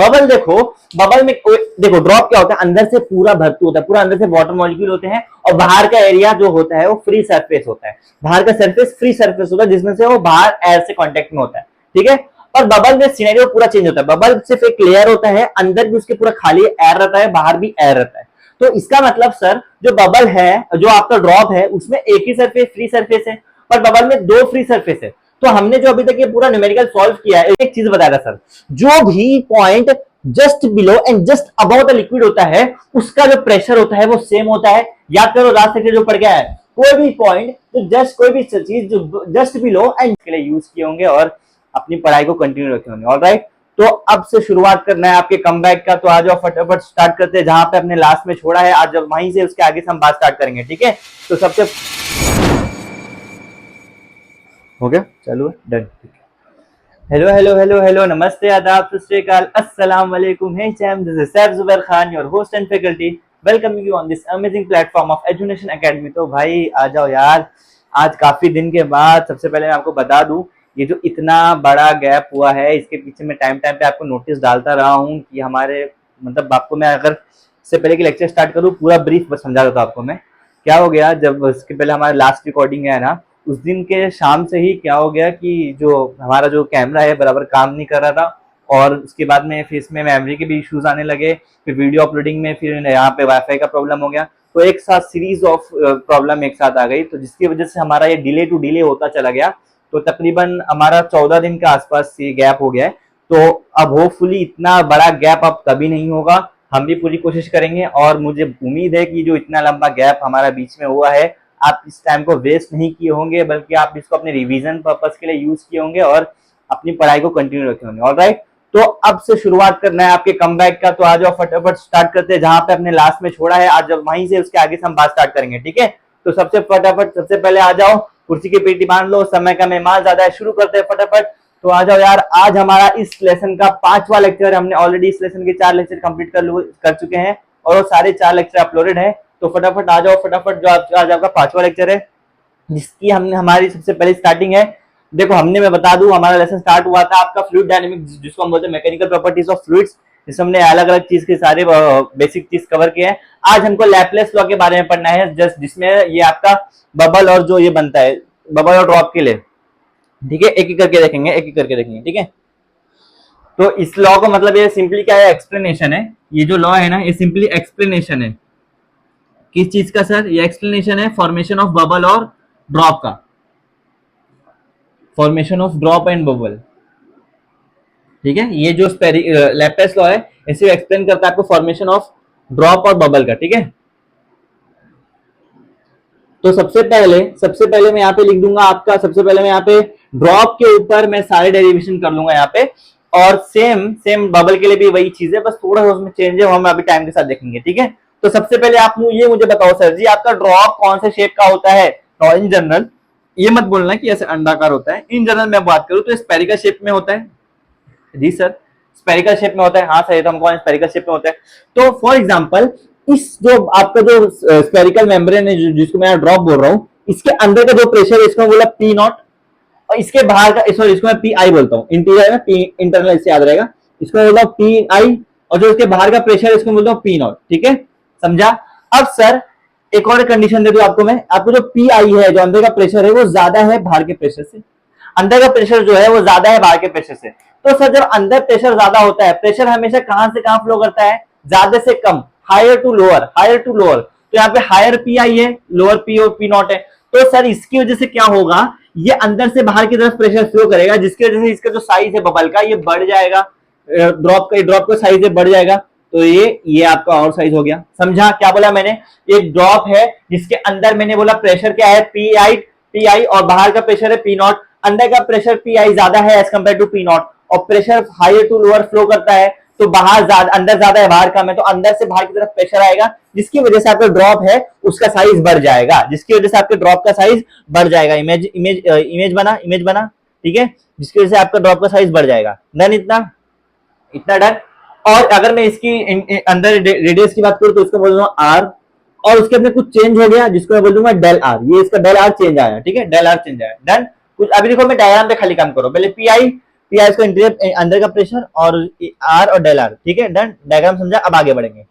Bubble देखो, bubble में देखो ड्रॉप क्या होता है, अंदर से पूरा भरपूर होता है, पूरा अंदर से वाटर मॉलिक्यूल होते हैं और बाहर का एरिया जो होता है वो फ्री सरफेस होता है। बाहर का सरफेस फ्री सरफेस होता है जिसमें से वो बाहर एयर से कांटेक्ट में होता है, ठीक है। और बबल में सिनेरियो पूरा चेंज होता है। बबल सिर्फ एक लेयर होता है, अंदर भी उसके पूरा खाली एयर रहता है, बाहर भी एयर रहता है। तो इसका मतलब सर जो बबल है, जो आपका ड्रॉप है, उसमें एक ही सरफेस फ्री सरफेस है, पर बबल में दो फ्री सरफेस है। तो हमने जो अभी तक ये पूरा न्यूमेरिकल सॉल्व किया है, एक चीज बताया था सर, जो भी point just below and just about the liquid होता है उसका जो प्रेशर होता है वो सेम होता है। याद करो लास्ट सेक्शन जो पढ़ गया है, कोई भी पॉइंट जो जस्ट कोई भी चीज जो जस्ट बिलो एंड के लिए यूज किए होंगे और अपनी पढ़ाई को कंटिन्यू रखे होंगे। ऑलराइट, तो अब से शुरुआत करना है आपके कमबैक का, तो आ जाओ फटाफट स्टार्ट करते हैं जहां पे अपने लास्ट में छोड़ा है, आज वहीं से उसके आगे से हम बात स्टार्ट करेंगे, ठीक है। तो सबसे हो गया, चालू है, done. Hello hello hello hello, नमस्ते, आदाब, सत श्री अकाल, अस्सलाम वालेकुम, hey Sam, this is Saif Zubair Khan, your host and faculty, welcoming you on this amazing platform of Edunation academy. तो भाई आ जाओ यार, आज काफी दिन के बाद। सबसे पहले मैं आपको बता दूं, ये जो इतना बड़ा गैप हुआ है इसके पीछे मैं टाइम टाइम पे आपको नोटिस डालता रहा हूँ कि हमारे मतलब आपको मैं अगर इससे पहले कि लेक्चर स्टार्ट करूँ पूरा ब्रीफ समझा देता आपको मैं। क्या हो गया, जब इसके पहले हमारा लास्ट रिकॉर्डिंग है ना, उस दिन के शाम से ही क्या हो गया कि जो हमारा जो कैमरा है बराबर काम नहीं कर रहा था, और उसके बाद में फिर इसमें मेमोरी के भी इश्यूज आने लगे, फिर वीडियो अपलोडिंग में फिर यहाँ पे वाईफाई का प्रॉब्लम हो गया, तो एक साथ सीरीज ऑफ प्रॉब्लम एक साथ आ गई, तो जिसकी वजह से हमारा ये डिले टू डिले होता चला गया। तो तकरीबन हमारा 14 दिन के आसपास ये गैप हो गया है। तो अब होपफुली इतना बड़ा गैप अब कभी नहीं होगा, हम भी पूरी कोशिश करेंगे, और मुझे उम्मीद है कि जो इतना लंबा गैप हमारा बीच में हुआ है आप इस टाइम को वेस्ट नहीं किए होंगे, बल्कि आप इसको अपने रिवीजन पर्पस के लिए यूज किए होंगे और अपनी पढ़ाई को कंटिन्यू रखे होंगे। ऑलराइट, तो अब से शुरुआत करना है आपके कमबैक का, तो आ जाओ फटाफट स्टार्ट करते हैं जहां पे अपने लास्ट में छोड़ा है, आज वहीं से उसके आगे से हम बात स्टार्ट करेंगे, ठीक है। तो सबसे फटाफट सबसे पहले आ जाओ, कुर्सी की पेटी बांध लो, समय का मेहमान ज्यादा है, शुरू करते हैं फटाफट। तो आ जाओ यार, आज हमारा इस लेसन का 5वां लेक्चर, हमने ऑलरेडी इस लेसन के 4 लेक्चर कंप्लीट कर चुके हैं और वो सारे 4 लेक्चर अपलोडेड है। तो फटाफट आ जाओ, फटाफट, जो आज आपका 5वां लेक्चर है जिसकी हमने हमारी सबसे पहले स्टार्टिंग है। देखो हमने, मैं बता दूं, हमारा लेसन स्टार्ट हुआ था आपका फ्लूइड डायनेमिक्स, जिसको हम बोलते हैं मैकेनिकल प्रॉपर्टीज ऑफ फ्लूइड्स, जिसमें हमने अलग अलग चीज के सारे बेसिक चीज कवर किए हैं। आज हमको लैपलेस लॉ के बारे में पढ़ना है, जस्ट जिसमें ये आपका बबल और जो ये बनता है बबल और ड्रॉप के लिए, ठीक है, एक एक करके देखेंगे, एक एक करके देखेंगे, ठीक है। तो इस लॉ को मतलब ये सिंपली क्या है, एक्सप्लेनेशन है। ये जो लॉ है ना, ये सिंपली एक्सप्लेनेशन है किस चीज का सर, ये एक्सप्लेनेशन है फॉर्मेशन ऑफ बबल और ड्रॉप का, formation of drop and bubble, ठीक है। ये जो लैप्लेस लॉ है इसे एक्सप्लेन करता है आपको फॉर्मेशन ऑफ ड्रॉप और बबल का, ठीक है। तो सबसे पहले मैं यहाँ पे लिख दूंगा आपका, सबसे पहले मैं यहाँ पे ड्रॉप के ऊपर मैं सारे डेरिवेशन कर लूंगा यहाँ पे, और सेम बबल के लिए भी वही चीज है, बस थोड़ा सा उसमें चेंज है, हम अभी टाइम के साथ देखेंगे, ठीक है। तो सबसे पहले आप ये मुझे बताओ सर जी, आपका ड्रॉप कौन से शेप का होता है। तो इन जनरल ये मत बोलना कि ऐसे अंडाकार होता है, इन जनरल मैं बात करूं तो स्पेरिकल शेप में होता है। जी सर, स्पेरिकल शेप में होता है, हाँ सही, तो हमको स्पेरिकल शेप में होता है। तो फॉर एग्जांपल इस जो आपका जो स्पेरिकल मेम्ब्रेन है जिसको मैं ड्रॉप बोल रहा हूँ, इसके अंदर का जो प्रेशर है इसको बोला पी नॉट, और इसके बाहर का, सॉरी, इसको मैं पी आई बोलता हूँ, इंटीरियर में पी इंटरनल, इससे याद रहेगा, इसको मैं बोलता हूँ पी आई, और जो इसके बाहर का प्रेशर है इसको बोलता हूँ पी नॉट, ठीक है, समझा। अब सर एक और कंडीशन दे दूं आपको मैं, आपको जो पी आई है, जो अंदर का प्रेशर है वो ज्यादा है बाहर के प्रेशर से, अंदर का प्रेशर जो है वो ज्यादा है बाहर के प्रेशर से। तो सर जब अंदर प्रेशर ज्यादा होता है, प्रेशर हमेशा कहां से कहां फ्लो करता है, ज्यादा से कम, higher to lower, higher to lower. तो यहाँ पे हायर पी आई है, लोअर पी और पी नॉट है। तो सर इसकी वजह से क्या होगा, ये अंदर से बाहर की तरफ प्रेशर फ्लो करेगा, जिसकी वजह से इसका जो साइज है बबल का ये बढ़ जाएगा, ड्रॉप का साइज बढ़ जाएगा। तो ये आपका और साइज हो गया, समझा क्या बोला मैंने। एक ड्रॉप है जिसके अंदर मैंने बोला प्रेशर क्या है, पी आई, और बाहर का प्रेशर है पी नॉट। अंदर का प्रेशर पी आई ज्यादा है as compared to P not, और pressure higher to lower flow करता है, तो बाहर ज्यादा, अंदर ज्यादा है बाहर कम है, तो अंदर से बाहर की तरफ प्रेशर आएगा, जिसकी वजह से आपका ड्रॉप है उसका साइज बढ़ जाएगा, जिसकी वजह से आपके ड्रॉप का साइज बढ़ जाएगा। इमेज बना, ठीक है, जिसकी वजह से आपका ड्रॉप का साइज बढ़ जाएगा। डन, इतना डन। और अगर मैं इसकी अंदर रेडियस की बात करूं तो इसको बोल दूंगा आर, और उसके अंदर कुछ चेंज हो गया जिसको मैं बोल दूंगा डेल आर, ये इसका डेल आर चेंज आया, ठीक है, डेल आर चेंज आया। डन। कुछ अभी देखो मैं डायग्राम पे खाली काम करो, पहले P I, P I square interior अंदर का प्रेशर और आर और डेल आर, ठीक है डन, डायग्राम समझा। अब आगे बढ़ेंगे,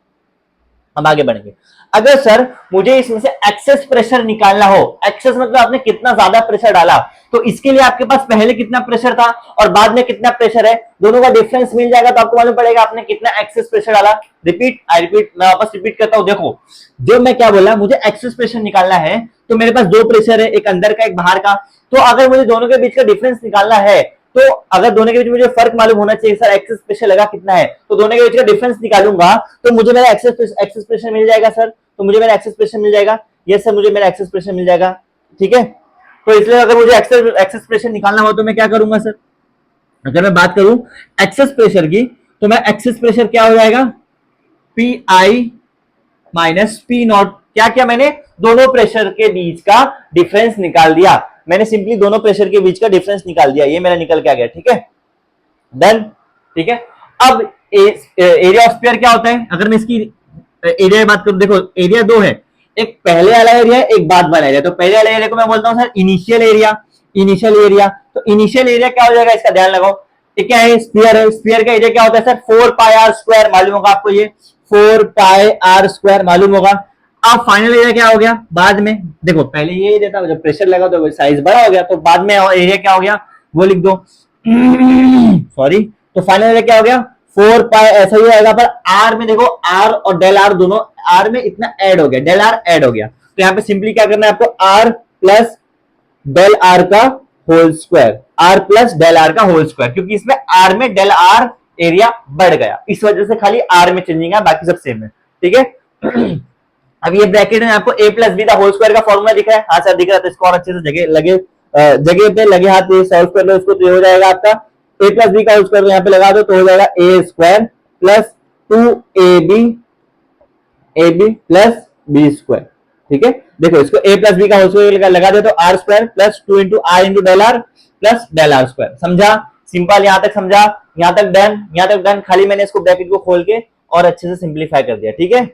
अब आगे बढ़ेंगे। अगर सर मुझे इसमें से एक्सेस प्रेशर निकालना हो, एक्सेस मतलब आपने कितना ज्यादा प्रेशर डाला, तो इसके लिए आपके पास पहले कितना प्रेशर था और बाद में कितना प्रेशर है, दोनों का डिफरेंस मिल जाएगा तो आपको मालूम पड़ेगा आपने कितना एक्सेस प्रेशर डाला। रिपीट, आई रिपीट, मैं वापस रिपीट करता हूं। देखो जो मैं क्या बोला, मुझे एक्सेस प्रेशर निकालना है तो मेरे पास दो प्रेशर है, एक अंदर का एक बाहर का। तो अगर मुझे दोनों के बीच का डिफरेंस निकालना है, तो अगर दोनों के बीच मुझे फर्क मालूम होना चाहिए सर एक्सेस प्रेशर लगा कितना है, तो दोनों के बीच का डिफरेंस निकालूंगा तो मुझे मेरा एक्सेस प्रेशर मिल जाएगा सर। तो मुझे मेरा एक्सेस प्रेशर मिल जाएगा, यस सर मुझे मेरा एक्सेस प्रेशर मिल जाएगा, ठीक है। तो इसलिए अगर मुझे एक्सेस प्रेशर निकालना हो तो मैं क्या करूंगा सर, अगर मैं बात करूं एक्सेस प्रेशर की, तो मैं एक्सेस प्रेशर क्या हो जाएगा, P I minus P not. क्या किया मैंने, दोनों प्रेशर के बीच का डिफरेंस निकाल दिया, मैंने सिंपली दोनों प्रेशर के बीच का डिफरेंस निकाल दिया, ये मेरा निकल के आ गया, ठीक है डन, ठीक है। अब एरिया ऑफ स्फीयर क्या होता है, अगर मैं इसकी एरिया की बात करूं, देखो एरिया दो है, एक पहले वाला एरिया है एक बाद वाला एरिया। तो पहले वाले एरिया को मैं बोलता हूं sir initial area, initial area. तो इनिशियल एरिया क्या हो जाएगा, इसका ध्यान लगाओ, ये क्या है, स्फीयर है, स्फीयर का एरिया क्या होता है सर, 4 पाई आर स्क्वायर, मालूम होगा आपको, ये 4 पाई आर स्क्वायर मालूम होगा। अब फाइनल एरिया क्या हो गया बाद में, देखो पहले ये एरिया था, जब प्रेशर लगा तो साइज बड़ा हो गया, तो बाद में एरिया क्या हो गया वो लिख दो सॉरी। तो फाइनल एरिया क्या हो गया 4 पाई, ऐसा ही आएगा, पर आर में देखो आर और डेल आर दोनों आर में इतना ऐड हो गया, डेल आर ऐड हो गया, तो यहाँ पे सिंपली क्या करना है आपको, आर प्लस डेल आर का whole square, r plus del are का होल स्क्वायर, क्योंकि इसमें आर में डेल आर एरिया बढ़ गया, इस वजह से खाली आर में चेंजिंग है, बाकी सब सेम है, ठीक है। अब ये ब्रैकेट में आपको a प्लस बी का होल स्क्वायर का फॉर्मूला दिख रहा है, हाँ सर दिख रहा है, तो इसको और अच्छे से जगह पे लगे हाथ सॉल्व कर लो इसको, तो हो जाएगा आपका a प्लस बी का होल स्क्वायर यहाँ पे लगा दो, तो हो जाएगा a square plus 2ab plus b square, ठीक है। देखो इसको a प्लस बी का होल स्क्वायर लगा दे तो r square plus 2 into r into del are plus del r square, समझा, सिंपल, यहां तक समझा, यहां तक डन, यहां तक डन। खाली मैंने इसको ब्रैकेट को खोल के और अच्छे से सिंप्लीफाई कर दिया, ठीक है,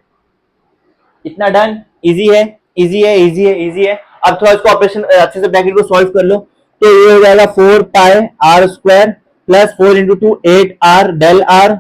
इतना डन, इजी है, इजी है, इजी है, इजी है। अब थोड़ा इसको ऑपरेशन अच्छे से ब्रैकेट को सॉल्व कर लो, तो ये हो जाएगा 4 pi are square plus 4 into 2 8 R del are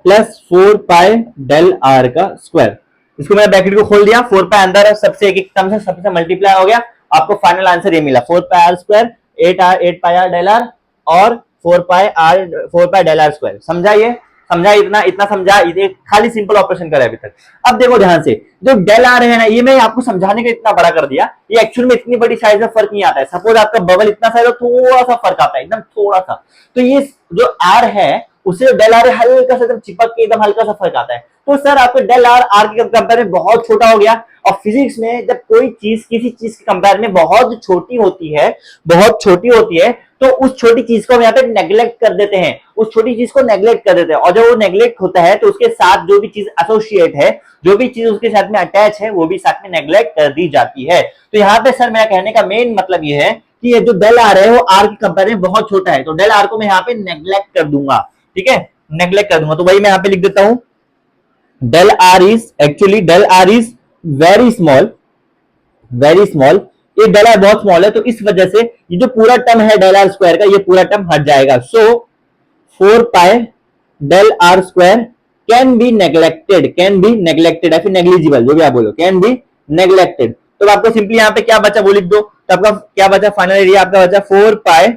plus 4 pi del are का स्क्वायर। इसको मैंने ब्रैकेट को खोल दिया, 4 पाई अंदर है, सबसे एक एक टर्म से सबसे मल्टीप्लाई हो गया, आपको फाइनल आंसर ये मिला 4 pi are square 8 pi are del R और 4 पाई डेल आर स्क्वायर। समझा, ये समझा, इतना इतना समझा, ये खाली सिंपल ऑपरेशन करा अभी तक। अब देखो ध्यान से, जो डेल आर है ना, ये मैं आपको समझाने का इतना बड़ा कर दिया, ये एक्चुअल में इतनी बड़ी साइज में फर्क नहीं आता है। सपोज आपका बबल इतना साइज हो, थोड़ा सा फर्क आता है, एकदम थोड़ा सा, तो ये जो आर है उससे जो डेल आर है हल्का सा एकदम चिपक के एकदम हल्का सा फर्क आता है। तो सर आपको डेल आर आर के कंपेयर में बहुत छोटा हो गया, और फिजिक्स में जब कोई चीज किसी चीज के कंपेयर में बहुत छोटी होती है, बहुत छोटी होती है, तो उस छोटी चीज को हम यहाँ पे नेग्लेक्ट कर देते हैं, उस छोटी चीज को नेग्लेक्ट कर देते हैं, और जब वो नेग्लेक्ट होता है तो उसके साथ जो भी चीज एसोसिएट है, जो भी चीज उसके साथ में अटैच है, वो भी साथ में नेग्लेक्ट कर दी जाती है। तो यहाँ पे सर मेरा कहने का मेन मतलब ये है कि ये जो डेल आर है वो आर के कंपेयर में बहुत छोटा है, तो डेल आर को मैं यहाँ पे नेग्लेक्ट कर दूंगा, ठीक है, नेग्लेक्ट कर दूंगा। तो वही मैं यहाँ पे लिख देता हूं, del r is very small, very small, ये डेल आर बहुत स्मॉल है, तो इस वजह से ये जो पूरा टर्म है डेल आर स्क्वायर का, ये पूरा टर्म हट जाएगा। So 4 pi del r square can be neglected, can be neglected, या फिर नेग्लिजिबल, जो भी आप बोलो, कैन बी नेग्लेक्टेड। तो आपको सिंपली यहाँ पे क्या बचा वो लिख दो, तो आपका क्या बचा, फाइनल एरिया आपका बचा 4 pi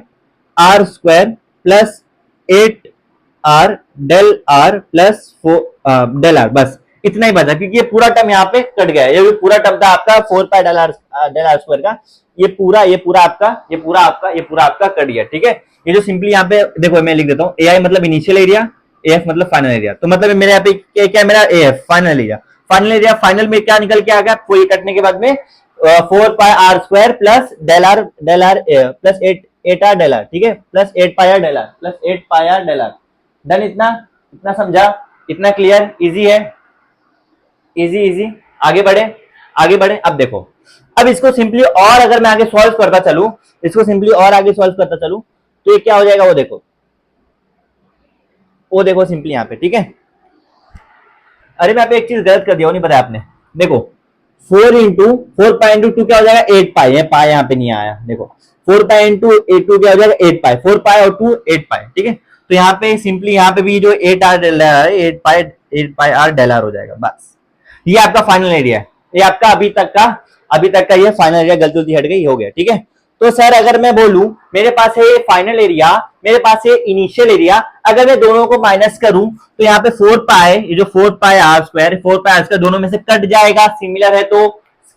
are square plus 8 R del are plus del R, बस इतना ही बचा, क्योंकि ये पूरा टर्म यहाँ पे कट गया, ये पूरा टर्म था आपका 4 पाई डेल आर स्क्वायर का, ये पूरा आपका कट गया, ठीक है। ये जो सिंपली यहाँ पे देखो मैं लिख देता हूँ, ए आई मतलब इनिशियल एरिया, ए एफ मतलब फाइनल एरिया, तो मतलब मेरे यहाँ पे क्या है, मेरा A F final area, final में क्या निकल के आ गया, कोई कटने के बाद में 4 pi are square plus del are plus 8 R del R, ठीक है, plus 8 pi are del are plus 8 pi are del R. Done, इतना समझा, इतना क्लियर, इजी है, इजी इजी, आगे बढ़े। अब देखो, अब इसको सिंपली और अगर मैं आगे सॉल्व करता चलूं, इसको सिंपली और आगे सॉल्व करता चलूं, तो ये क्या हो जाएगा, वो देखो सिंपली यहाँ पे, ठीक है। अरे मैं यहाँ पे एक चीज गलत कर दिया, नहीं बताया आपने, देखो 4 पाई इंटू 2 क्या हो जाएगा 8 पाई, है पाई यहाँ पे नहीं आया, देखो 4 पाई इंटू 2 क्या हो जाएगा 8 पाई, 4 पाई और 2 8 पाई, ठीक है। तो यहाँ पे सिंपली यहाँ पे भी जो 8 आर डेल आर है 8 पाई आर डेल आर हो जाएगा, बस ये आपका फाइनल एरिया है। ये आपका अभी तक का ये फाइनल एरिया, गलती हट गई, हो गया, ठीक है। तो सर अगर मैं बोलूं मेरे पास है ये फाइनल एरिया, मेरे पास है इनिशियल एरिया, अगर मैं दोनों को माइनस करूं तो यहाँ पे 4 पाई, ये जो 4 pi are square, 4 pi are square दोनों में से कट जाएगा, सिमिलर है। तो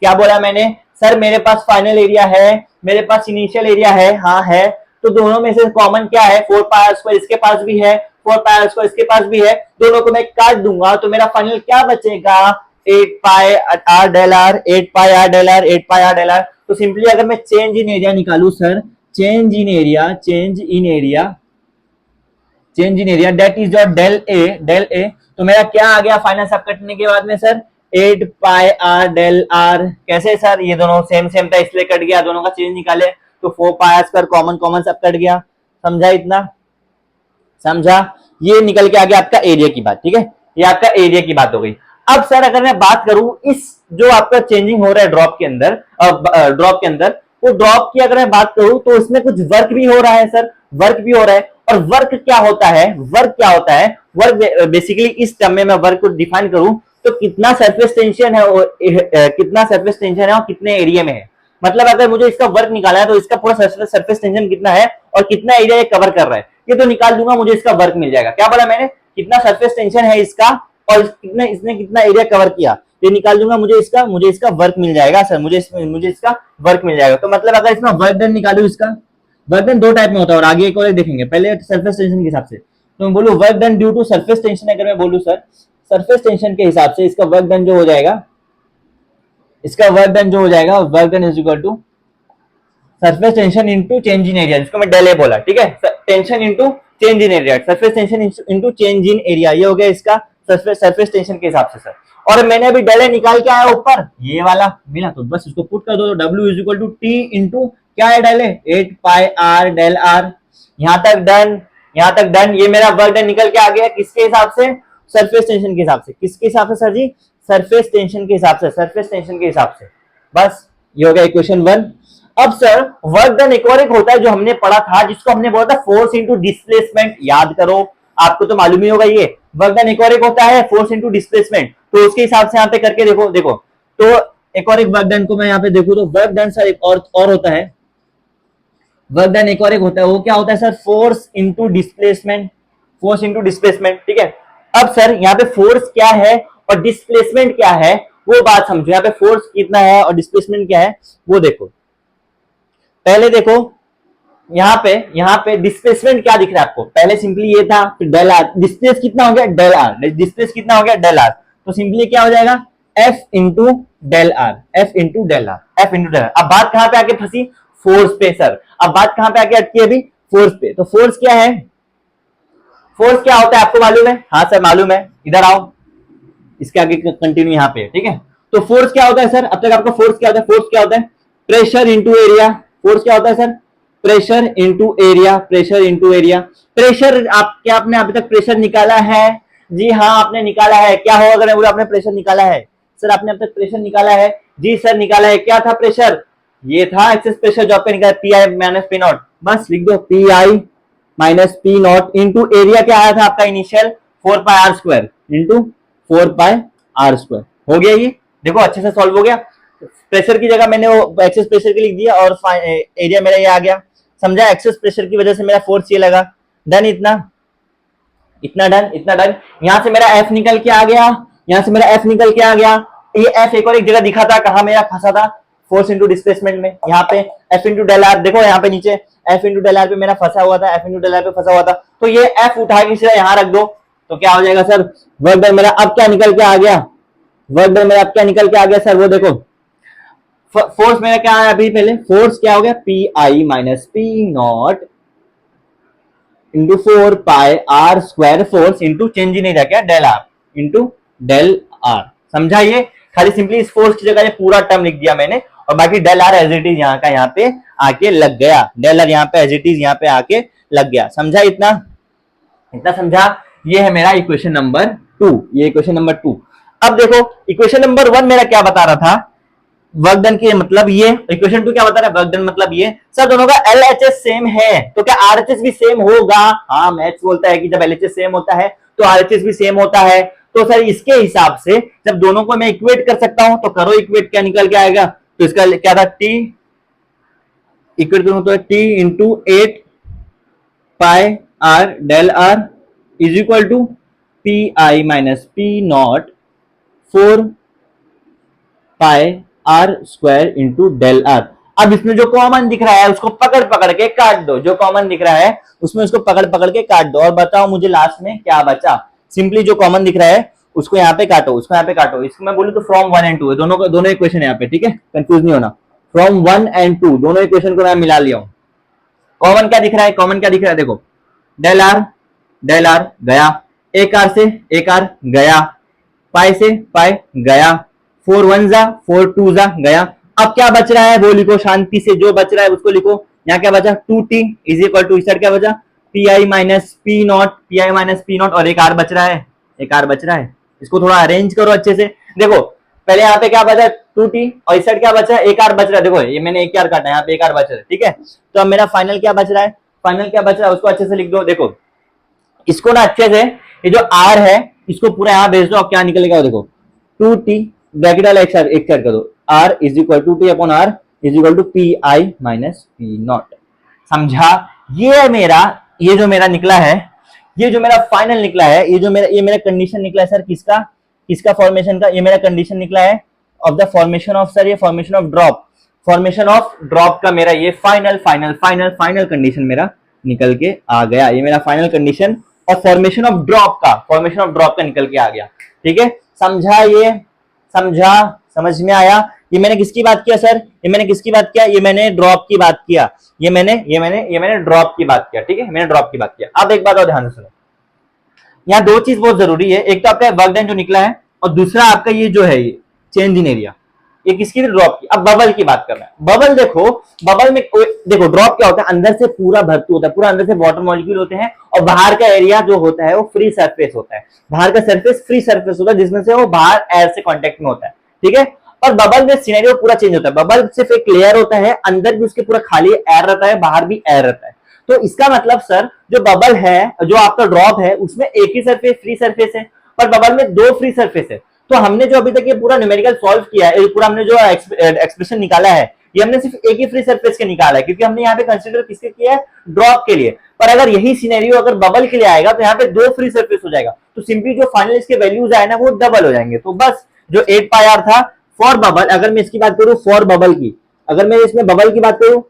क्या बोला मैंने, सर मेरे पास फाइनल एरिया है, मेरे पास इनिशियल एरिया है, हाँ है, तो दोनों में से कॉमन क्या है 4 पाई आर स्क्वायर, इसके पास भी है 4 पाई आर स्क्वायर, इसके पास भी है, दोनों को मैं काट दूंगा तो मेरा फाइनल क्या बचेगा 8 pi are del R, 8 pi are del R, 8 pi are del R. तो सिंपली अगर मैं चेंज इन एरिया निकालू sir, change in area that is your del A, तो मेरा क्या आ गया फाइनल सब कटने के बाद में sir 8 pi are del r. कैसे सर, ये दोनों सेम था इसलिए कट गया, दोनों का चेंज निकाले तो 4 pi are square common sub cut गया, समझा इतना, समझा। ये निकल के आ गया आपका एरिया की बात, ठीक है, ये आपका एरिया की बात हो गई। अब सर अगर मैं बात करूं इस जो आपका चेंजिंग हो रहा है ड्रॉप के अंदर, वो ड्रॉप की अगर मैं बात करूं तो इसमें कुछ वर्क भी हो रहा है सर, वर्क भी हो रहा है। और वर्क क्या होता है, वर्क बेसिकली इस टर्म में मैं वर्क को डिफाइन करूं तो कितना सरफेस टेंशन है और कितने एरिया में है। मतलब अगर मुझे इसका वर्क निकालना है तो इसका पूरा सरफेस टेंशन कितना है और कितना एरिया ये कवर कर रहा है, ये तो निकाल दूंगा, मुझे इसका वर्क मिल जाएगा। क्या बोला मैंने, कितना सरफेस टेंशन है इसका और इसने कितना एरिया कवर किया, ये निकाल दूंगा, मुझे इसका वर्क मिल जाएगा सर, मुझे इसका वर्क मिल जाएगा। तो मतलब अगर इसमें वर्क डन निकालू, इसका वर्क डन दो टाइप में होता है और आगे एक और देखेंगे, पहले सरफेस टेंशन के हिसाब से तो मैं बोलूं work done due to surface tension, अगर मैं बोलूं सर सरफेस टेंशन के हिसाब से इसका वर्क डन जो हो जाएगा, work done is equal to surface tension into change in area, जिसको मैं डेल ए बोला, ठीक है, tension into change in area, surface tension into change in area, ये हो गया इसका सरफेस टेंशन के हिसाब से सर। और मैंने अभी डेल ए निकाल के आया ऊपर, ये वाला मिला तो बस इसको पुट कर दो, तो W is equal to T into क्या है del A 8 pi are del r. यहां तक डन, ये मेरा वर्क डन निकल के आ गया, किसके हिसाब से, सरफेस टेंशन के हिसाब से। किसके हिसाब से सर जी, सरफेस टेंशन के हिसाब से, बस ये हो गया इक्वेशन 1। अब सर वर्क डन एक और एक होता है जो हमने पढ़ा था, जिसको हमने बोला था फोर्स इनटू डिस्प्लेसमेंट, याद करो, आपको तो मालूम ही होगा, ये वर्क डन एक और एक होता है फोर्स इनटू डिस्प्लेसमेंट। तो उसके हिसाब से यहाँ पे करके देखो तो एक और एक वर्क डन को मैं यहाँ पे देखूं तो वर्क डन सर एक और होता है, वर्क डन एक और एक होता है, वो क्या होता है सर, फोर्स इनटू डिस्प्लेसमेंट, ठीक है। अब सर यहाँ पे फोर्स क्या है और डिस्प्लेसमेंट क्या है वो बात समझो, यहाँ पे फोर्स कितना है और डिस्प्लेसमेंट क्या है वो देखो। पहले देखो यहाँ पे डिस्प्लेसमेंट क्या दिख रहा है आपको, पहले सिंपली ये था डेल आर, डिस्प्लेस कितना हो गया डेल आर, तो सिंपली क्या हो जाएगा एफ इंटू डेल आर। अब बात कहां पे आके फंसी, फोर्स पे सर, अब बात कहां पे आके अटकी अभी, फोर्स पे। तो फोर्स क्या है, फोर्स क्या होता है आपको मालूम है, हाँ सर मालूम है, इधर आओ, इसके आगे कंटिन्यू यहाँ पे, ठीक है। तो फोर्स क्या होता है सर, अब तक आपको फोर्स क्या होता है, प्रेशर इंटू एरिया। फोर्स क्या होता है sir, pressure into area. Pressure क्या आपने अभी तक प्रेशर निकाला है, जी हाँ आपने निकाला है। क्या हो अगर बोला आपने प्रेशर निकाला है, सर आपने अब तक प्रेशर निकाला है, जी सर निकाला है। क्या था प्रेशर, ये था एक्सेस प्रेशर जो आपने निकाला, पी आई माइनस पी नॉट, बस लिख दो p I minus P not into area क्या आया था आपका initial 4 pi are square into 4 pi are square. हो गया ये, देखो अच्छे से सॉल्व हो गया। प्रेशर की जगह मैंने वो एक्सेस प्रेशर की लिख दिया और एरिया मेरा ये आ गया, समझा। एक्सेस प्रेशर की वजह से मेरा फोर्स ये लगा, डन, इतना डन। यहां से मेरा एफ निकल के आ गया, ये एफ एक और एक जगह दिखा था, कहां मेरा फंसा था, फोर्स इंटू डिस्प्लेसमेंट में। यहाँ पे एफ इंटू डेल आर, देखो यहाँ पे नीचे एफ इंटू डेल आर पे मेरा फंसा हुआ था, तो ये एफ उठा के सीधा यहाँ रख दो, तो क्या हो जाएगा सर, वर्क डन मेरा अब क्या निकल के आ गया, सर वो देखो फोर्स मेरा क्या है अभी, पहले फोर्स क्या हो गया, P I minus P not into 4 pi are square, force into change ही नहीं रहा क्या, del R into del R, समझा। ये खाली सिंपली इस फोर्स की जगह ये पूरा टर्म लिख दिया मैंने, और बाकी del r as it is यहाँ का यहाँ पे आके लग गया, डेल आर यहाँ पे एज इट इज यहाँ पे आके लग गया, समझा। इतना समझा। ये है मेरा इक्वेशन नंबर 2, अब देखो इक्वेशन नंबर 1 मेरा क्या बता रहा था, वर्क डन की मतलब ये, इक्वेशन 2 क्या बता रहा है, वर्क डन मतलब ये। सर दोनों का एलएचएस सेम है तो क्या आरएचएस भी सेम होगा? हाँ, मैथ्स बोलता है कि जब एलएचएस सेम होता है तो आरएचएस भी सेम होता है। तो सर इसके हिसाब से जब दोनों को मैं इक्वेट कर सकता हूं तो करो इक्वेट, क्या निकल के आएगा? तो इसका क्या था, टी इक्वेट करूं तो T into 8 pi are del r is equal to p I minus P naught 4 pi are square into del r. अब इसमें जो कॉमन दिख रहा है उसको पकड़ पकड़ के काट दो, जो कॉमन दिख रहा है उसमें उसको पकड़ पकड़ के काट दो और बताओ मुझे लास्ट में क्या बचा। सिंपली जो कॉमन दिख रहा है उसको यहाँ पे काटो, उसको यहाँ पे काटो। इसको मैं बोलूँ तो फ्रॉम 1 एंड 2 है, दोनों इक्वेशन यहाँ पे, ठीक है, कंफ्यूज नहीं होना। फ्रॉम 1 एंड 2 दोनों इक्वेशन को मैं मिला लिया हूं। कॉमन क्या दिख रहा है, कॉमन क्या दिख रहा है, देखो डेल आर गया, एक आर से एक आर गया, पाई से पाई गया, 4 1 जा 4 2 जा गया। अब क्या बच रहा है वो लिखो शांति से, जो बच रहा है उसको लिखो। यहाँ क्या बचा, 2t इज इक्वल टू, इस साइड क्या बचा, P I minus P not, और एक आर बच रहा है, एक आर बच रहा है। इसको थोड़ा अरेंज करो अच्छे से। देखो पहले यहाँ पे क्या बचा, 2t, और इस साइड क्या बचा है, एक आर बच रहा है। देखो ये मैंने एक आर काटा, यहाँ पे एक आर बच रहा है, ठीक है। तो अब मेरा फाइनल क्या बच रहा है, फाइनल क्या बच रहा है उसको अच्छे से लिख दो। देखो इसको ना अच्छे से, ये जो आर है इसको पूरा यहाँ भेज दो। अब क्या निकलेगा देखो, 2t ब्रैकेट वाला एक साइड कर दो, r is equal to T upon r is equal to p I minus P naught. समझा? ये जो मेरा निकला है, ये जो मेरा फाइनल निकला है, ये मेरा कंडीशन निकला है सर, किसका फॉर्मेशन का, ये मेरा कंडीशन निकला है of the formation of, sir ये फॉर्मेशन ऑफ ड्रॉप का मेरा ये फाइनल कंडीशन मेरा निकल के आ गया। ये मेरा फाइनल कंडीशन और फॉर्मेशन ऑफ ड्रॉप का निकल के आ गया, ठीक है। समझा? ये समझ में आया? ये मैंने किसकी बात किया सर, ये मैंने किसकी बात किया, ये मैंने ड्रॉप की बात किया, ये मैंने ड्रॉप की बात किया, ठीक है, मैंने ड्रॉप की बात किया। अब एक बात और ध्यान से सुनो, यहाँ दो चीज बहुत जरूरी है, एक तो आपका वर्क डन जो निकला है और दूसरा आपका ये जो है ये चेंज इन एरिया, ये किसकी, ड्रॉप की। अब बबल की बात कर रहे हैं। बबल देखो, बबल में देखो ड्रॉप क्या होता है, अंदर से पूरा भरतू होता है, पूरा अंदर से वाटर मॉलिक्यूल होते हैं और बाहर का एरिया जो होता है वो फ्री सरफेस होता है। बाहर का सरफेस फ्री सरफेस होता है जिसमें से वो बाहर एयर से कांटेक्ट में होता है, ठीक है। और बबल में सिनेरियो पूरा चेंज होता है। बबल सिर्फ एक लेयर होता है, अंदर भी उसके पूरा खाली एयर रहता है, बाहर भी एयर रहता है। तो इसका मतलब सर जो बबल है, जो आपका ड्रॉप है, उसमें एक ही सरफेस फ्री सरफेस है, पर बबल में दो फ्री सरफेस है। तो हमने जो अभी तक ये पूरा न्यूमेरिकल सॉल्व किया है, पूरा हमने जो एक्सप्रेशन निकाला है, ये हमने सिर्फ एक ही फ्री सरफेस के निकाला है, क्योंकि हमने यहाँ पे कंसीडर किसके किया है, ड्रॉप के लिए। पर अगर यही सिनेरियो अगर बबल के लिए आएगा तो यहाँ पे दो फ्री सरफेस हो जाएगा, तो सिंपली जो फाइनल इसके वैल्यूज आए ना वो डबल हो जाएंगे। तो बस जो 8 पाई आर था फॉर बबल, अगर मैं इसकी बात करूं फॉर बबल की, अगर मैं इसमें बबल की बात करूं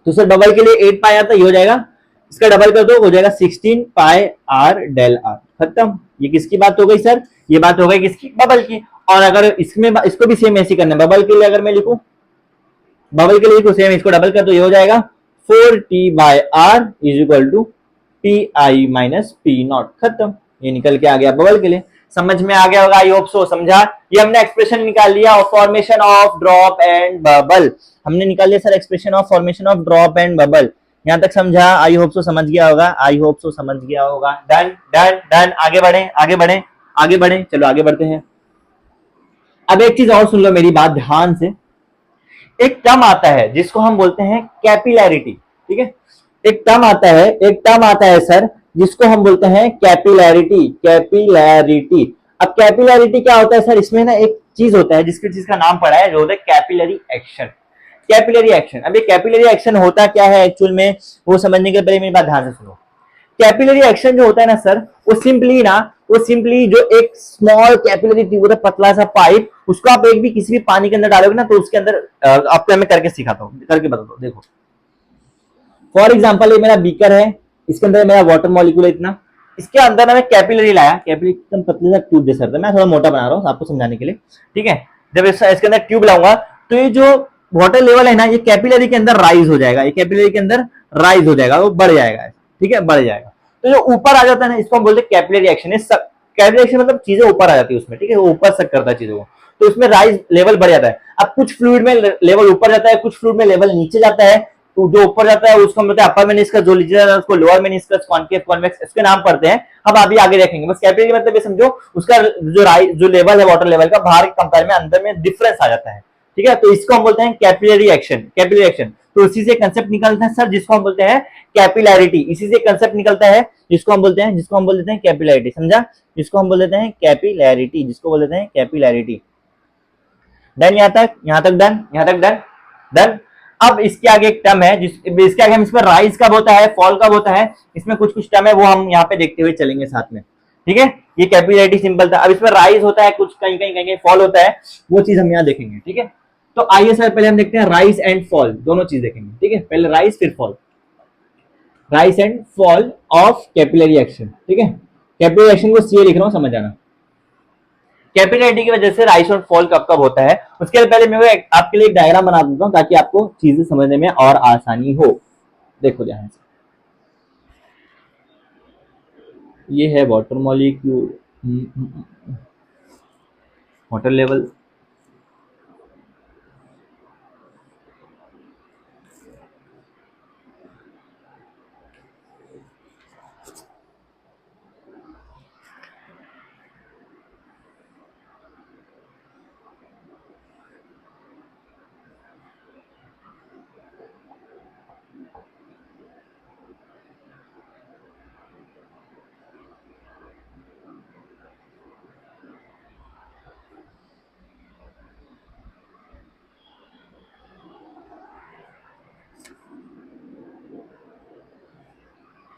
तो सर बबल के लिए 8 पाई आर था, ये हो जाएगा, इसका डबल कर दो हो जाएगा 16 पाई आर डेल आर, खत्म। ये किसकी बात हो गई सर, ये बात हो गई किसकी, बबल की। और अगर इसमें इसको भी सेम ऐसे करना है, बबल के लिए अगर मैं लिखूं, बबल के लिए लिखूं सेम, इसको डबल कर दो, ये हो जाएगा 4t by r is equal to p I minus P naught, खत्म। ये निकल के आ गया बबल के लिए। समझ में आ गया होगा, आई होप सो। समझा? ये हमने एक्सप्रेशन निकाल लिया of formation of drop and bubble, हमने निकाल लिया sir expression of formation of drop and bubble. यहां तक समझा? आई होप सो समझ गया होगा, आई होप सो समझ गया होगा। डन डन डन, आगे बढ़े आगे बढ़े आगे बढ़े, चलो आगे बढ़ते हैं। अब एक चीज और सुन लो मेरी बात ध्यान से, एक टर्म आता है जिसको हम बोलते हैं कैपिलैरिटी, ठीक है। एक टर्म आता है सर जिसको हम बोलते हैं कैपिलैरिटी। अब कैपिलैरिटी क्या होता है सर, इसमें ना एक चीज होता है जिसकी चीज का नाम पड़ा है, जो होता है कैपिलरी एक्शन। अब ये कैपिलरी एक्शन होता क्या है एक्चुअल में, वो समझने के पहले मेरी बात ध्यान से सुनो। कैपिलरी एक्शन जो होता है ना सर, वो सिंपली जो एक स्मॉल कैपिलरी ट्यूब होता है, पतला सा पाइप, उसको आप एक भी किसी भी पानी के अंदर डालोगे ना तो उसके अंदर, आपको मैं करके सिखाता हूँ, करके बताता हूँ। देखो फॉर एग्जाम्पल ये मेरा बीकर है, इसके अंदर मेरा वाटर मॉलिक्यूल है इतना, इसके अंदर ना मैं कैपिलरी लाया, कैपिलरी एकदम पतले सा ट्यूब जैसा था, मैं थोड़ा मोटा बना रहा हूँ आपको समझाने के लिए, ठीक है। जब इसके अंदर ट्यूब लाऊंगा तो ये जो वाटर लेवल है ना, ये कैपिलरी के अंदर राइज हो जाएगा, ये कैपिलरी के अंदर राइज हो जाएगा, वो बढ़ जाएगा, ठीक है, बढ़ जाएगा। तो जो ऊपर आ जाता है ना, इसको हम बोलते हैं कैपिलरी एक्शन। कैपिलरी एक्शन मतलब चीजें ऊपर आ जाती है उसमें, ठीक है, वो ऊपर तक करता है चीजों को, तो उसमें राइज लेवल बढ़ जाता है। अब कुछ फ्लूइड में लेवल ऊपर जाता है, कुछ फ्लूइड में लेवल नीचे जाता है। तो जो ऊपर जाता है उसको हम बोलते हैं अपर मेनिस्कस, जो नीचे जाता है उसको लोअर मेनिस्कस, कॉन्केव, कॉन्वेक्स, इसके नाम पढ़ते हैं, हम अभी आगे देखेंगे। बस कैपिलरी मतलब ये समझो, उसका जो लेवल है वाटर लेवल का, बाहर के कंपेयर में अंदर में डिफरेंस आ जाता है, ठीक है, तो इसको हम बोलते हैं कैपिलरी एक्शन, कैपिलरी एक्शन। तो इसी से कंसेप्ट निकलता है सर जिसको हम बोलते हैं कैपिलैरिटी, इसी से कंसेप्ट निकलता है जिसको हम बोलते हैं कैपिलैरिटी, समझा, जिसको हम बोल देते हैं कैपिलैरिटी, जिसको बोल देते हैं कैपिलैरिटी। डन, यहां तक डन, यहां तक डन, डन। अब इसके आगे एक टर्म है इसके आगे हम इस पर राइज कब होता है, फॉल कब होता है, इसमें कुछ कुछ टर्म है वो हम यहाँ पे देखते हुए चलेंगे साथ में, ठीक है। ये कैपिलैरिटी सिंपल था, अब इसमें राइज होता है, कुछ कहीं कहीं कहीं फॉल होता है, वो चीज हम यहाँ देखेंगे, ठीक है। तो आइए सर पहले हम देखते हैं राइज एंड फॉल, दोनों चीज देखेंगे, ठीक है। पहले राइज फिर fall, rise and fall of capillary action, ठीक है। कैपिलरी एक्शन को सी लिख रहा हूं, समझ आना। कैपिलैरिटी की वजह से राइज और फॉल कब कब होता है, उसके पहले मैं आपके लिए एक डायग्राम बना देता हूं ताकि आपको चीजें समझने में और आसानी हो। देखो ध्यान से, ये है water molecule, water level,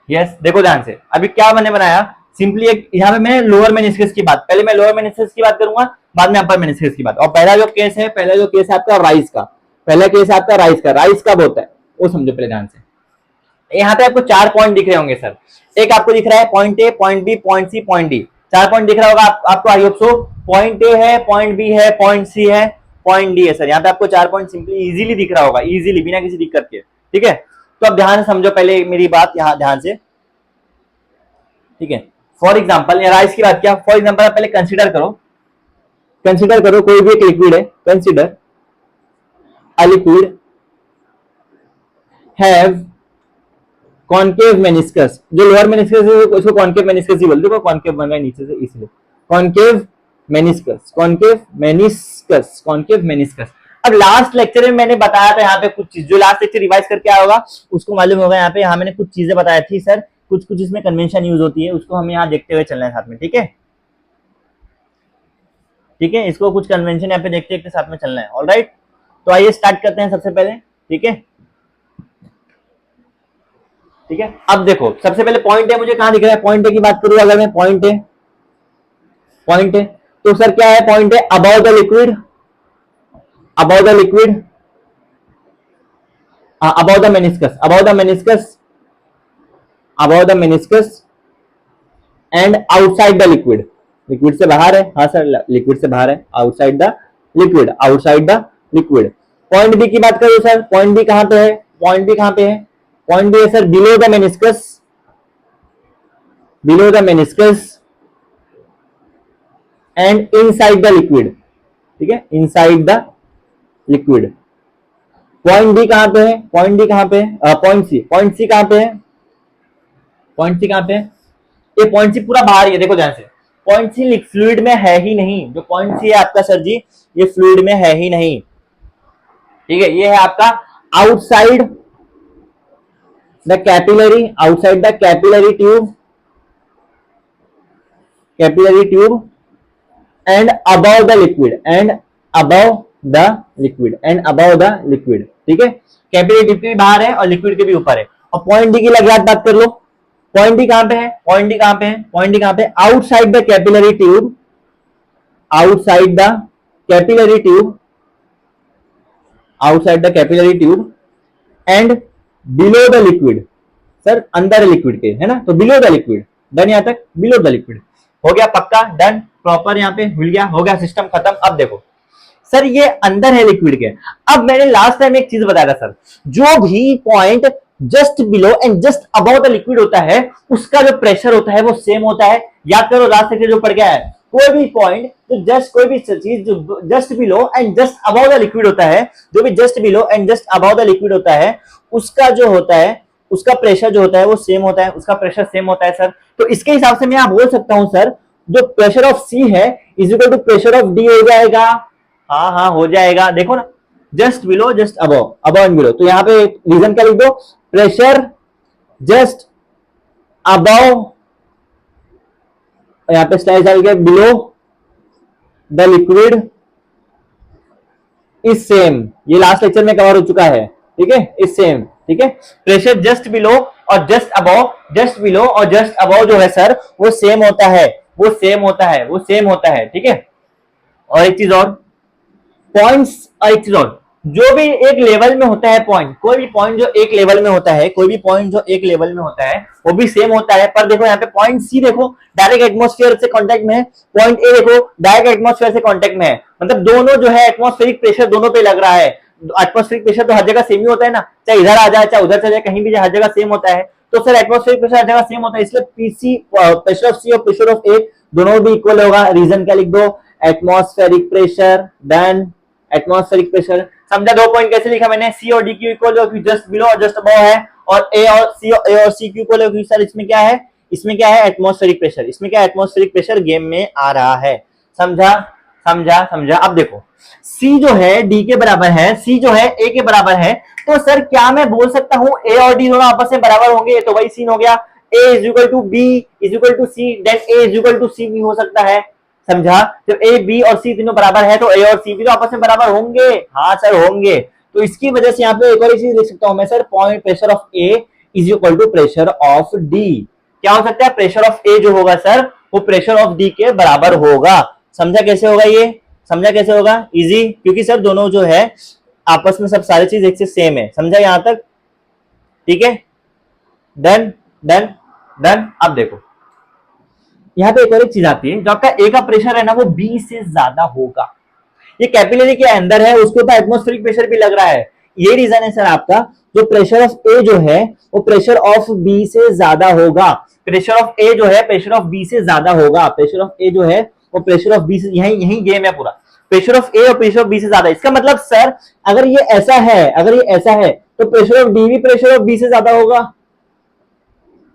yes देखो ध्यान से, अभी क्या मैंने बनाया, सिंपली एक यहाँ पे मैं लोअर मेनिस्कस की बात, पहले मैं लोअर मेनिस्कस की बात करूंगा, बाद में अपर मेनिस्कस की बात। और पहला जो केस है आपका राइज का, पहला केस है आपका राइज का। राइज कब होता है वो समझो पहले ध्यान से। यहाँ पे आपको 4 पॉइंट दिख रहे होंगे सर, एक आपको दिख रहा है point A, point B, point C, point D, 4 point दिख रहा होगा आपको, I hope so. Point A है, पॉइंट बी है, पॉइंट सी है, पॉइंट डी है सर। यहाँ पे आपको 4 पॉइंट सिंपली इजीली दिख रहा होगा, इजीली बिना किसी दिक्कत के, ठीक है। तो अब ध्यान से समझो पहले मेरी बात, यहाँ ध्यान से, ठीक है। फॉर एग्जाम्पल राइज की बात किया, फॉर एग्जाम्पल पहले कंसिडर करो कोई भी एक लिक्विड है, consider a liquid have concave meniscus, जो लोअर मेनिस्कस है उसको कॉन्केव मेनिस्कस ही बोलते हैं, कॉन्केव बन रहा है नीचे से इसलिए कॉन्केव मेनिस्कस, कॉन्केव मेनिस्कस। अब लास्ट लेक्चर में मैंने बताया था यहाँ पे कुछ चीज, जो लास्ट लेक्चर रिवाइज करके आया होगा उसको मालूम होगा, यहाँ मैंने कुछ चीजें बताई थी सर, कुछ कुछ इसमें कन्वेंशन यूज होती है, उसको हम यहाँ देखते हुए चलना है साथ में, ठीक है, ठीक है। इसको कुछ कन्वेंशन यहाँ पे देखते देखते साथ में चलना है, ऑलराइट। तो आइए स्टार्ट करते हैं सबसे पहले, ठीक है, ठीक है। अब देखो सबसे पहले पॉइंट है, मुझे कहां दिख रहा है, पॉइंट है की बात करूं अगर मैं, पॉइंट है तो सर क्या है, पॉइंट है about the liquid, about the liquid, about the meniscus, about the meniscus, about the meniscus and outside the liquid, liquid से बाहर है, हाँ सर लिक्विड से बाहर है, outside the liquid, outside the liquid. Point B की बात करूं सर, पॉइंट बी कहां पे है, पॉइंट बी कहां पे है, पॉइंट बी है sir below the meniscus, below the meniscus and inside the liquid, ठीक है, inside the liquid. Point B कहां पे है, पॉइंट डी कहां पे है, पॉइंट सी कहां पे है, पॉइंट सी कहां पे है, ये पॉइंट सी पूरा बाहर ही है, देखो ध्यान से, पॉइंट सी फ्लूइड में है ही नहीं, जो पॉइंट सी है आपका सर जी ये फ्लूइड में है ही नहीं, ठीक है। ये है आपका outside the capillary, outside the capillary tube, capillary tube and above the liquid, and above the liquid, and above the liquid, ठीक है। कैपिलरी ट्यूब के भी बाहर है और लिक्विड के भी ऊपर है। और पॉइंट डी की लगातार बात कर लो, पॉइंट डी कहां पे है, पॉइंट डी कहां पे है, पॉइंट डी कहां पे, outside the capillary tube, outside the capillary tube, outside the capillary tube and below the liquid, sir अंदर लिक्विड के, है ना, तो बिलो द लिक्विड, डन, यहां तक बिलो द लिक्विड हो गया, पक्का डन, प्रॉपर, यहाँ पे मिल गया, हो गया सिस्टम खत्म। अब देखो सर ये अंदर है लिक्विड के, अब मैंने लास्ट टाइम एक चीज बताया था सर, जो भी point just below and just above the liquid होता है उसका जो प्रेशर होता है वो सेम होता है। याद करो लास्ट लेक्चर जो पढ़ गया है, कोई भी पॉइंट तो जस्ट कोई भी चीज जो just below and just above the liquid होता है, जो भी just below and just above the liquid होता है उसका जो होता है, उसका प्रेशर जो होता है वो सेम होता है, उसका प्रेशर सेम होता है सर। तो इसके हिसाब से मैं आप बोल सकता हूं सर जो प्रेशर ऑफ सी है is equal to pressure of D हो जाएगा, हाँ हाँ हो जाएगा, देखो ना, just below, just above, above and below. तो यहाँ पे रीजन क्या लिख दो, प्रेशर जस्ट अबव, यहाँ पे स्लैश डाल के below the liquid is same. ये लास्ट लेक्चर में कवर हो चुका है, ठीक है, इज सेम, ठीक है। प्रेशर जस्ट बिलो और जस्ट अबव, जस्ट बिलो और जस्ट अबव जो है सर वो सेम होता है, वो सेम होता है, वो सेम होता है, ठीक है। और एक चीज और, पॉइंट्स, और एक चीज और, जो भी एक लेवल में होता है पॉइंट, कोई भी पॉइंट जो एक लेवल में होता है, कोई भी पॉइंट जो एक लेवल में होता है वो भी सेम होता है। पर देखो यहाँ पे पॉइंट सी देखो डायरेक्ट एटमॉस्फेयर से कांटेक्ट में है, पॉइंट ए देखो डायरेक्ट एटमॉस्फेयर से कांटेक्ट में है, मतलब दोनों जो है एटमॉस्फेरिक प्रेशर दोनों पे लग रहा है। एटमॉस्फेरिक प्रेशर तो हर जगह सेम ही होता है ना, चाहे इधर आ जाए चाहे उधर चले जाए, कहीं भी हर जगह सेम होता है। तो सर एटमॉस्फेरिक प्रेशर हर जगह सेम होता है, इसलिए पीसी प्रेशर ऑफ सी और प्रेशर ऑफ ए दोनों भी इक्वल होगा। रीजन क्या लिख दो, atmospheric pressure, then atmospheric pressure. समझा दो पॉइंट कैसे लिखा मैंने, सी और डी क्यू इक्वल हो, जस्ट बिलो और जस्ट अबव है, और ए और सी क्यू इक्वल हो। सर इसमें क्या है, इसमें क्या है, एटमॉस्फेरिक प्रेशर, इसमें क्या एटमॉस्फेरिक प्रेशर गेम में आ रहा है। समझा समझा समझा। अब देखो सी जो है डी के बराबर है, सी जो है ए के बराबर है, तो सर क्या मैं बोल सकता हूं ए और डी दोनों आपस में बराबर होंगे, ये तो वही सीन हो गया, A is equal to B is equal to C, then A is equal to C भी हो सकता है। समझा, जब ए बी और सी तीनों बराबर है तो ए और सी भी तो आपस में बराबर होंगे। हाँ सर होंगे। तो इसकी वजह से यहाँ पे एक और चीज लिख सकता हूं मैं sir, point pressure of A is equal to pressure of D. क्या हो सकता है, प्रेशर ऑफ ए जो होगा सर वो प्रेशर ऑफ डी के बराबर होगा। समझा कैसे होगा ये, समझा कैसे होगा, इजी, क्योंकि सर दोनों जो है आपस में सब सारी चीज एक से सेम है। समझा यहां तक, ठीक है, डन डन डन। अब देखो यहाँ पे एक और एक चीज आती है, जो आपका ए का प्रेशर है ना वो बी से ज्यादा होगा, ये कैपिलरी के अंदर है, उसके ऊपर एटमॉस्फेरिक प्रेशर भी लग रहा है। ये रीजन है सर आपका, जो प्रेशर ऑफ ए जो है वो प्रेशर ऑफ बी से ज्यादा होगा। प्रेशर ऑफ ए जो है प्रेशर ऑफ बी से ज्यादा होगा, प्रेशर ऑफ ए जो है वो प्रेशर ऑफ बी से, यही यही गेम है पूरा, प्रेशर ऑफ ए और प्रेशर ऑफ बी से ज्यादा। इसका मतलब सर अगर ये ऐसा है, अगर ये ऐसा है तो प्रेशर ऑफ डी भी प्रेशर ऑफ बी से ज्यादा होगा।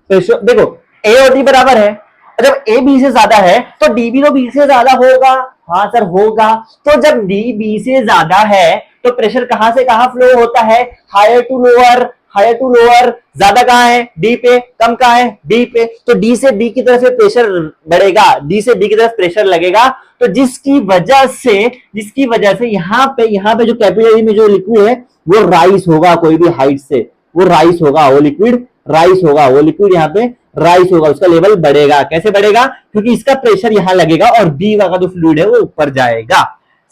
प्रेशर देखो ए और डी बराबर है, जब ए बी से ज्यादा है तो डी भी तो बी से ज्यादा होगा। हाँ सर होगा। तो जब डी बी से ज्यादा है तो प्रेशर कहां से कहां फ्लो होता है, higher to lower, higher to lower. ज्यादा कहां है, डी पे, कम कहां है, डी पे। तो डी से बी की तरफ से प्रेशर बढ़ेगा, डी से बी की तरफ प्रेशर लगेगा, तो जिसकी वजह से यहाँ पे जो कैपिलरी में जो लिक्विड है वो राइस होगा, कोई भी हाइट से वो राइस होगा, वो लिक्विड राइस होगा, वो लिक्विड यहाँ पे राइस होगा, उसका लेवल बढ़ेगा। कैसे बढ़ेगा, क्योंकि इसका प्रेशर यहां लगेगा और बी का जो फ्लूइड है वो ऊपर जाएगा।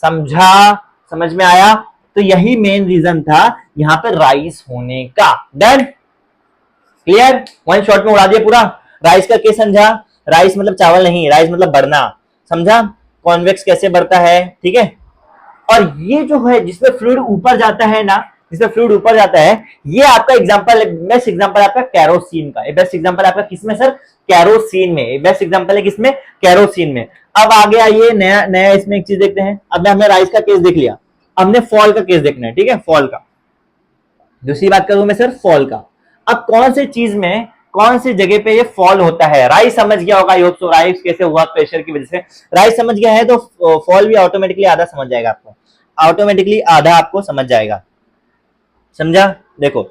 समझा, समझ में आया। तो यही मेन रीजन था यहां पे राइस होने का। डन, क्लियर, वन शॉट में उड़ा दिया पूरा। राइस का केस समझा, राइस मतलब चावल नहीं, राइस मतलब बढ़ना। समझा, कॉन्वेक्स कैसे बढ़ता है, ठीक है। और ये जो है जिसमें फ्लूइड ऊपर जाता है ना, जिसमें फ्लूइड ऊपर जाता है, ये आपका एग्जांपल, बेस्ट एग्जांपल आपका कैरोसिन का। बेस्ट एग्जांपल आपका किसमें सर, कैरोसिन में। बेस्ट एग्जांपल है किसमें, कैरोसिन में। अब आगे आइए, नया नया इसमें एक चीज देखते हैं। अब हमने राइस का केस देख लिया, हमने फॉल का केस देखना है, ठीक है, फॉल का। दूसरी बात करूं मैं सर फॉल का। अब कौन से चीज में, कौन सी जगह पे ये फॉल होता है, राइस समझ गया होगा, योग तो राइस कैसे हुआ, प्रेशर की वजह से। राइस समझ गया है तो फॉल भी ऑटोमेटिकली आधा समझ जाएगा आपको, ऑटोमेटिकली आधा आपको समझ जाएगा। समझा, देखो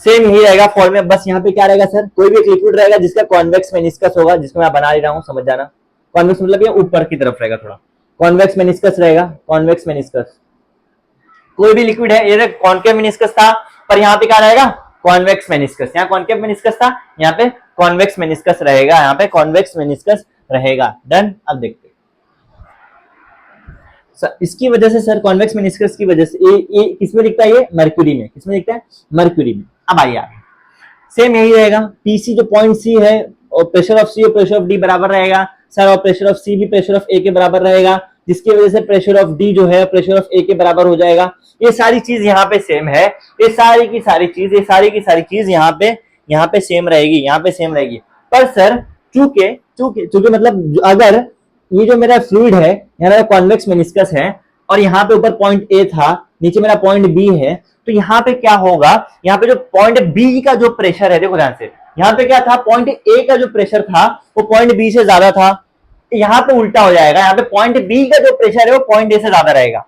सेम यही रहेगा फॉल में, बस यहाँ पे क्या रहेगा सर, कोई भी एक लिक्विड रहेगा जिसका कॉन्वेक्स मेनिस्कस होगा, जिसको मैं बना रहा हूं, समझ जाना। कॉन्वेक्स मतलब ये ऊपर की तरफ रहेगा थोड़ा, कॉन्वेक्स मेनिस्कस रहेगा, कॉन्वेक्स मेनिस्कस। कोई भी लिक्विड है, ये कॉन्केव मेनिस्कस था, पर यहाँ पे क्या रहेगा, कॉन्वेक्स मेनिस्कस। यहाँ कॉन्केव मेनिस्कस था, यहाँ पे कॉन्वेक्स मेनिस्कस रहेगा, यहाँ पे कॉन्वेक्स मेनिस्कस रहेगा। डन। अब देखते इसकी वजह से सर, कॉन्वेक्स मेनिस्कस की वजह से ये किसमें दिखता है, ये मर्क्यूरी में। किसमें दिखता है, मर्क्यूरी में। अब आइए आगे, सेम यही रहेगा, पीसी जो पॉइंट सी है और प्रेशर ऑफ सी और प्रेशर ऑफ डी बराबर रहेगा सर, और प्रेशर ऑफ सी भी प्रेशर ऑफ ए के बराबर रहेगा, जिसकी वजह से प्रेशर ऑफ डी जो है प्रेशर ऑफ ए के बराबर हो जाएगा। ये सारी चीज यहाँ पे सेम है, ये सारी की सारी चीज यहाँ पे सेम रहेगी, यहाँ पे सेम रहेगी। पर सर चूंकि मतलब अगर ये जो मेरा फ्लूइड है, यहाँ मेरा कॉन्वेक्स मेनिस्कस है और यहाँ पे ऊपर पॉइंट ए था, नीचे मेरा पॉइंट बी है, तो यहाँ पे क्या होगा, यहाँ पे जो पॉइंट बी का जो प्रेशर है, देखो ध्यान से, यहाँ पे क्या था, पॉइंट ए का जो प्रेशर था वो पॉइंट बी से ज्यादा था, यहाँ पे उल्टा हो जाएगा, यहाँ पे पॉइंट बी का जो प्रेशर है वो पॉइंट ए से ज्यादा रहेगा,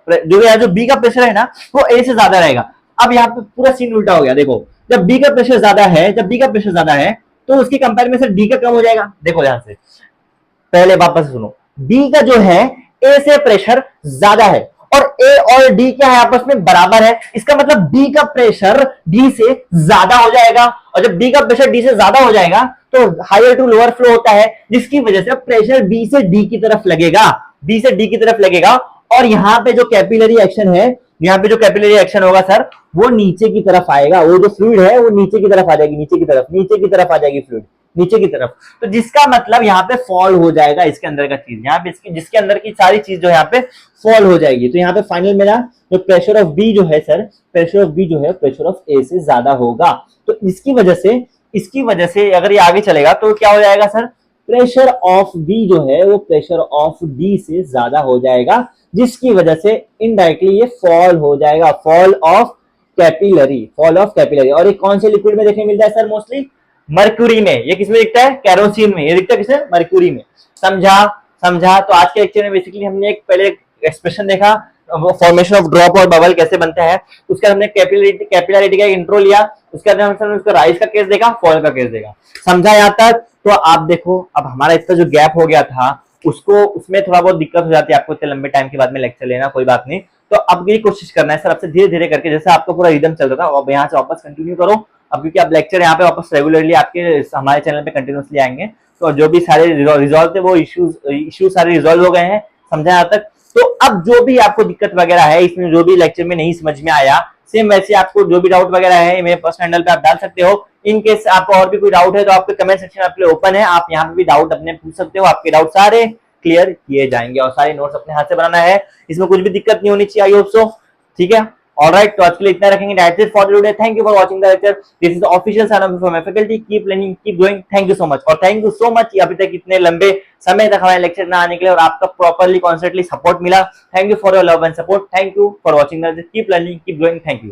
जो यहाँ जो बी का प्रेशर है ना वो ए से ज्यादा रहेगा। अब यहाँ पे पूरा सीन उल्टा हो गया, देखो जब बी का प्रेशर ज्यादा है, जब बी का प्रेशर ज्यादा है तो उसकी कंपेयर में से डी का कम हो जाएगा। देखो ध्यान से, पहले वापस सुनो, बी का जो है ए से प्रेशर ज्यादा है और ए और डी क्या है आपस में बराबर है, इसका मतलब बी का प्रेशर डी से ज्यादा हो जाएगा, और जब बी का प्रेशर डी से ज्यादा हो जाएगा तो हायर टू लोअर फ्लो होता है, जिसकी वजह से प्रेशर बी से डी की तरफ लगेगा, बी से डी की तरफ लगेगा। और यहाँ पे जो कैपिलरी एक्शन है, यहाँ पे जो कैपिलरी एक्शन होगा सर वो नीचे की तरफ आएगा, वो जो फ्लूइड है वो नीचे की तरफ आ जाएगी, नीचे की तरफ, नीचे की तरफ आ जाएगी फ्लूइड, नीचे की तरफ। तो जिसका मतलब यहाँ पे फॉल हो जाएगा इसके अंदर का चीज, यहाँ पे इसकी जिसके अंदर की सारी चीज जो यहाँ पे फॉल हो जाएगी। तो यहाँ पे फाइनल मेरा जो प्रेशर ऑफ बी जो है सर, प्रेशर ऑफ बी जो है प्रेशर ऑफ ए से ज्यादा होगा। तो इसकी वजह से अगर ये आगे चलेगा तो क्या हो जाएगा सर, प्रेशर ऑफ बी जो है वो प्रेशर ऑफ डी से ज्यादा हो जाएगा, जिसकी वजह से इनडायरेक्टली ये फॉल हो जाएगा, fall of capillary, fall of capillary. और ये कौन से लिक्विड में देखने मिलता है सर, मोस्टली मर्क्यूरी में। ये किसमें दिखता है, कैरोसिन में। ये दिखता है किसमें, मर्क्यूरी में। समझा। तो आज के लेक्चर में बेसिकली हमने एक पहले एक्सप्रेशन देखा, फॉर्मेशन ऑफ ड्रॉप और बबल कैसे बनता है, उसके बाद हमने कैपिलरिटी का इंट्रो लिया, उसके बाद हमने उसका राइज का केस देखा, फॉल का केस देखा। समझा यहाँ तक? तो आप देखो अब हमारा इतना जो गैप हो गया था उसको, उसमें थोड़ा बहुत दिक्कत हो जाती है आपको इतने लंबे टाइम के बाद में लेक्चर लेना, कोई बात नहीं। तो अब ये कोशिश करना है सर आपसे धीरे धीरे करके, जैसे आपको पूरा रिदम चल रहा था अब यहाँ से वापस कंटिन्यू करो। अब क्योंकि आप लेक्चर यहाँ पे वापस रेगुलरली आपके हमारे चैनल पे कंटिन्यूसली आएंगे, तो जो भी सारे रिजॉल्व थे वो इश्यूज सारे रिजॉल्व हो गए हैं। समझा यहाँ तक? तो अब जो भी आपको दिक्कत वगैरह है इसमें, जो भी लेक्चर में नहीं समझ में आया, सेम वैसे आपको जो भी डाउट वगैरह है मेरे पर्सनल हैंडल पे आप डाल सकते हो। इन केस आपको और भी कोई डाउट है तो आपके कमेंट सेक्शन आपके लिए ओपन है, आप यहाँ पे भी डाउट अपने पूछ सकते हो, आपके डाउट सारे क्लियर किए जाएंगे और सारे नोट्स अपने हाथ से बनाना है, इसमें कुछ भी दिक्कत नहीं होनी चाहिए। आई होप सो, ठीक है? ऑलराइट, तो आज के लिए इतना रखेंगे। That's it for today. Thank you for watching the lecture. This is the official sign off from my faculty. Keep learning, keep growing. Thank you so much, और thank you so much अभी तक इतने लंबे समय तक हमारे lecture ना आने के लिए और आपका प्रॉपर्ली कॉन्स्टेंटली सपोर्ट मिला। Thank you for your love and support. Thank you for watching the lecture. Keep learning, keep growing. Thank you.